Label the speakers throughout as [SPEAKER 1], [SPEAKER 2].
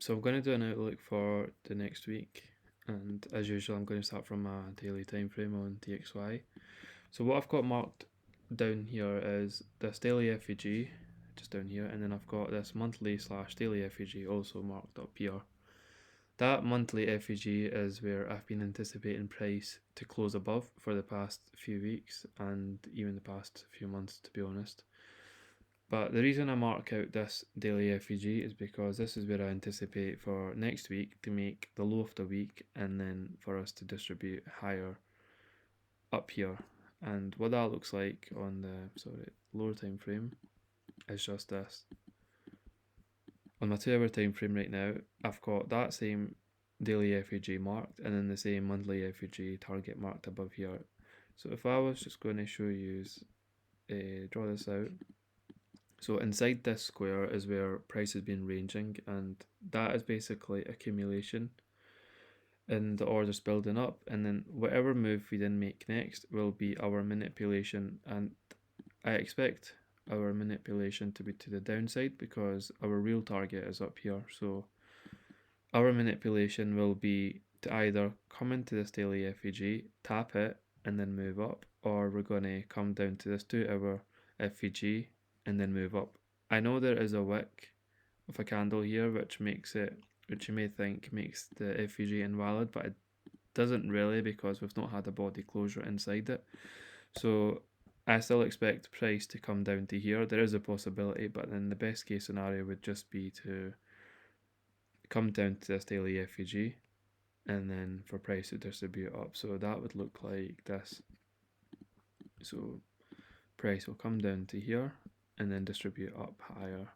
[SPEAKER 1] So I'm going to do an outlook for the next week, and as usual, I'm going to start from my daily time frame on DXY. So what I've got marked down here is this daily FVG, just down here, and then I've got this monthly slash daily FVG also marked up here. That monthly FVG is where I've been anticipating price to close above for the past few weeks and even the past few months, to be honest. But the reason I mark out this daily FVG is because this is where I anticipate for next week to make the low of the week and then for us to distribute higher up here. And what that looks like on the lower time frame is just this. On my 2 hour time frame right now, I've got that same daily FVG marked and then the same monthly FVG target marked above here. So if I was just going to show you, draw this out. So inside this square is where price has been ranging, and that is basically accumulation and the orders building up, and then whatever move we then make next will be our manipulation, and I expect our manipulation to be to the downside because our real target is up here. So our manipulation will be to either come into this daily FVG, tap it, and then move up, or we're going to come down to this 2 hour FVG and then move up. I know there is a wick of a candle here which you may think makes the FVG invalid, but it doesn't really because we've not had a body closure inside it. So I still expect price to come down to here. There is a possibility, but then the best case scenario would just be to come down to this daily FVG and then for price to distribute up. So that would look like this. So price will come down to here and then distribute up higher.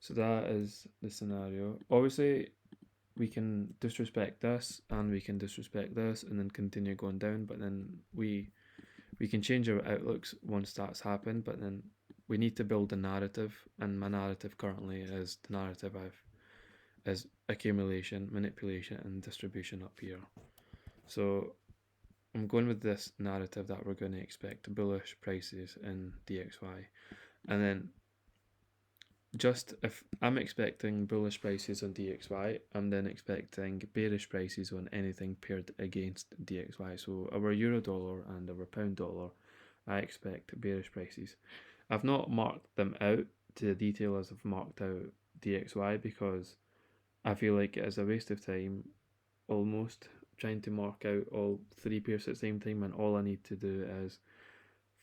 [SPEAKER 1] So that is the scenario. Obviously, we can disrespect this and we can disrespect this and then continue going down, but then we can change our outlooks once that's happened, but then we need to build a narrative, and my narrative currently is the narrative is accumulation, manipulation, and distribution up here. So I'm going with this narrative that we're going to expect bullish prices in DXY, and then just if I'm expecting bullish prices on DXY, I'm then expecting bearish prices on anything paired against DXY. So our euro dollar and our pound dollar, I expect bearish prices. I've not marked them out to the detail as I've marked out DXY because I feel like it is a waste of time almost trying to mark out all three pairs at the same time, and all I need to do is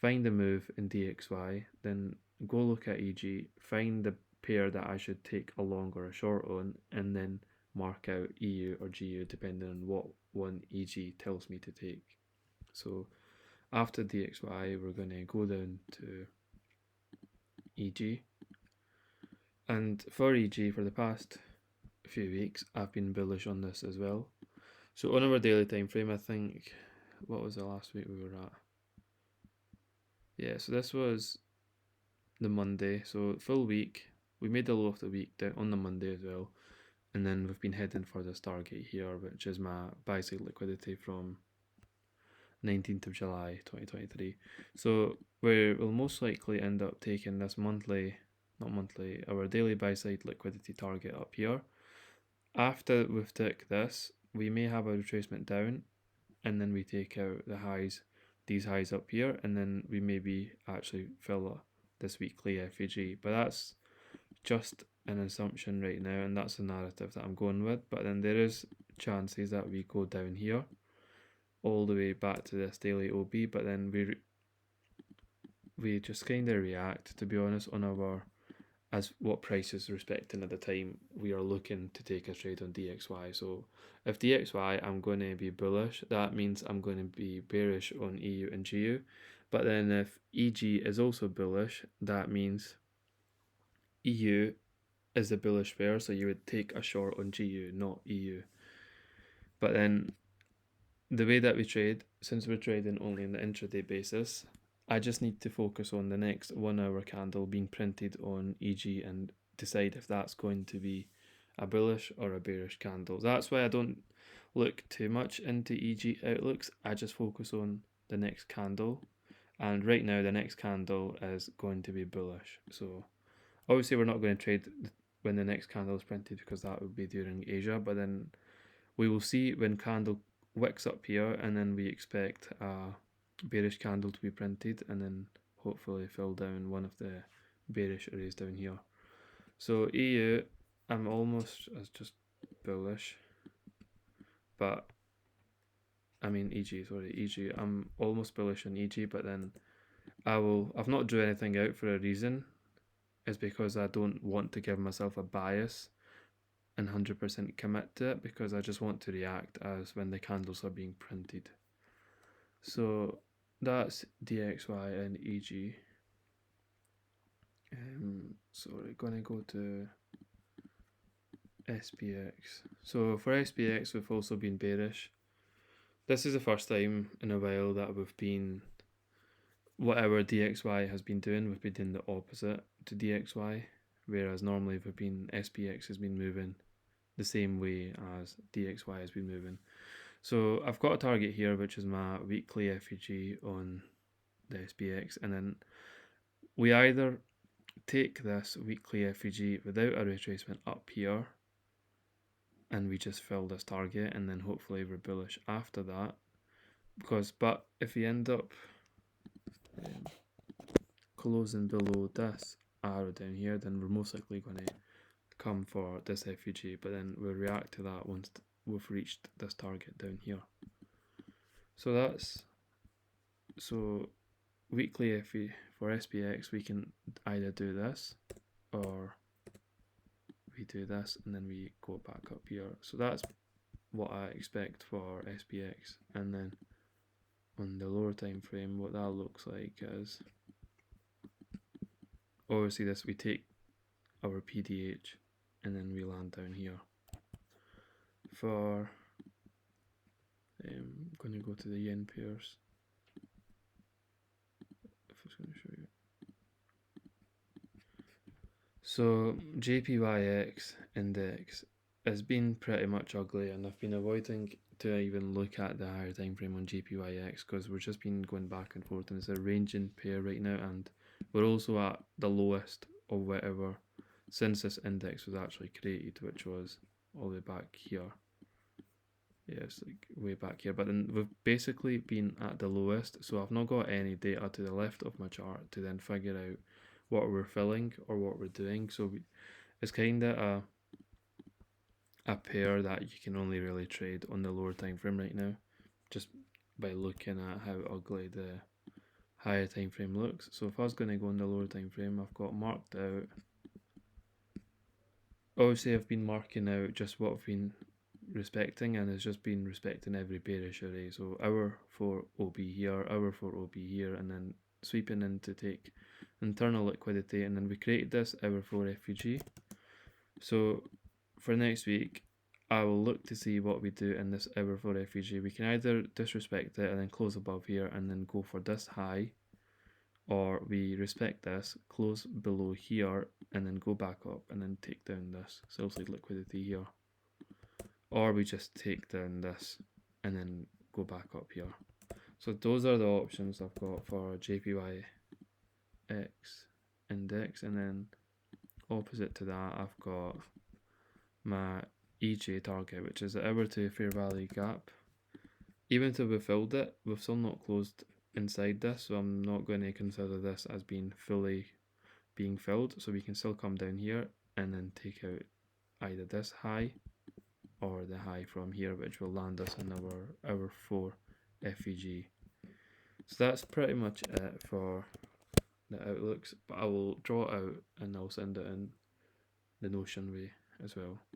[SPEAKER 1] find the move in DXY, then go look at EG, find the pair that I should take a long or a short on, and then mark out EU or GU depending on what one EG tells me to take. So after DXY, we're going to go down to EG. And for EG, for the past few weeks, I've been bullish on this as well. So on our daily time frame, I think, what was the last week we were at? Yeah, so this was the Monday, so full week. We made the low of the week on the Monday as well, and then we've been heading for this target here, which is my buy side liquidity from 19th of July 2023. So we will most likely end up taking this our daily buy side liquidity target up here. After we've took this, we may have a retracement down, and then we take out these highs up here, and then we maybe actually fill this weekly FVG. But that's just an assumption right now, and that's the narrative that I'm going with. But then there is chances that we go down here all the way back to this daily OB, but then we just kind of react, to be honest, on as what price is respecting at the time we are looking to take a trade on DXY. So if DXY I'm going to be bullish, that means I'm going to be bearish on EU and GU. But then if EG is also bullish, that means EU is the bullish pair, so you would take a short on GU, not EU. But then the way that we trade, since we're trading only on the intraday basis, I just need to focus on the next 1 hour candle being printed on EG and decide if that's going to be a bullish or a bearish candle. That's why I don't look too much into EG outlooks. I just focus on the next candle. And right now the next candle is going to be bullish. So obviously we're not going to trade when the next candle is printed, because that would be during Asia. But then we will see when candle wicks up here, and then we expect a bearish candle to be printed, and then hopefully fill down one of the bearish arrays down here. So EU, I'm almost as just bullish, but I mean EG, sorry, EG. I'm almost bullish on EG, but then I've not drew anything out for a reason. It's because I don't want to give myself a bias and 100% commit to it, because I just want to react as when the candles are being printed. So that's DXY and EG. So we're gonna go to SPX. So for SPX, we've also been bearish. This is the first time in a while that we've been, whatever DXY has been doing, we've been doing the opposite to DXY, whereas normally we've been, SPX has been moving the same way as DXY has been moving. So I've got a target here, which is my weekly FEG on the SPX, and then we either take this weekly FEG without a retracement up here, and we just fill this target, and then hopefully we're bullish after that. But if we end up closing below this arrow down here, then we're most likely going to come for this FEG, but then we'll react to that once we've reached this target down here. So weekly FE for SPX, we can either do this or we do this, and then we go back up here. So that's what I expect for SPX. And then on the lower time frame, what that looks like is, obviously this, we take our PDH and then we land down here. For I'm going to go to the yen pairs. If I was going to show you. So JPYX index has been pretty much ugly, and I've been avoiding to even look at the higher time frame on JPYX because we've just been going back and forth, and it's a ranging pair right now, and we're also at the lowest of whatever since this index was actually created, which was all the way back here. Yeah, it's like way back here, but then we've basically been at the lowest, so I've not got any data to the left of my chart to then figure out what we're filling or what we're doing. So it's kind of a pair that you can only really trade on the lower time frame right now, just by looking at how ugly the higher time frame looks. So if I was going to go on the lower time frame, I've got marked out. Obviously, I've been marking out just what I've been respecting, and it's just been respecting every bearish array. So hour for OB here, hour for OB here, and then sweeping in to take internal liquidity, and then we created this hour for FEG. So for next week, I will look to see what we do in this hour for FEG. We can either disrespect it and then close above here and then go for this high, or we respect this, close below here, and then go back up and then take down this sell side liquidity here. Or we just take down this and then go back up here. So those are the options I've got for JPYX index, and then opposite to that I've got my EJ target, which is the hour to fair value gap. Even though we filled it, we've still not closed inside this, so I'm not going to consider this as being fully being filled. So we can still come down here and then take out either this high or the high from here, which will land us in our hour 4 FEG. So that's pretty much it for the outlooks, but I will draw it out and I'll send it in the Notion way as well.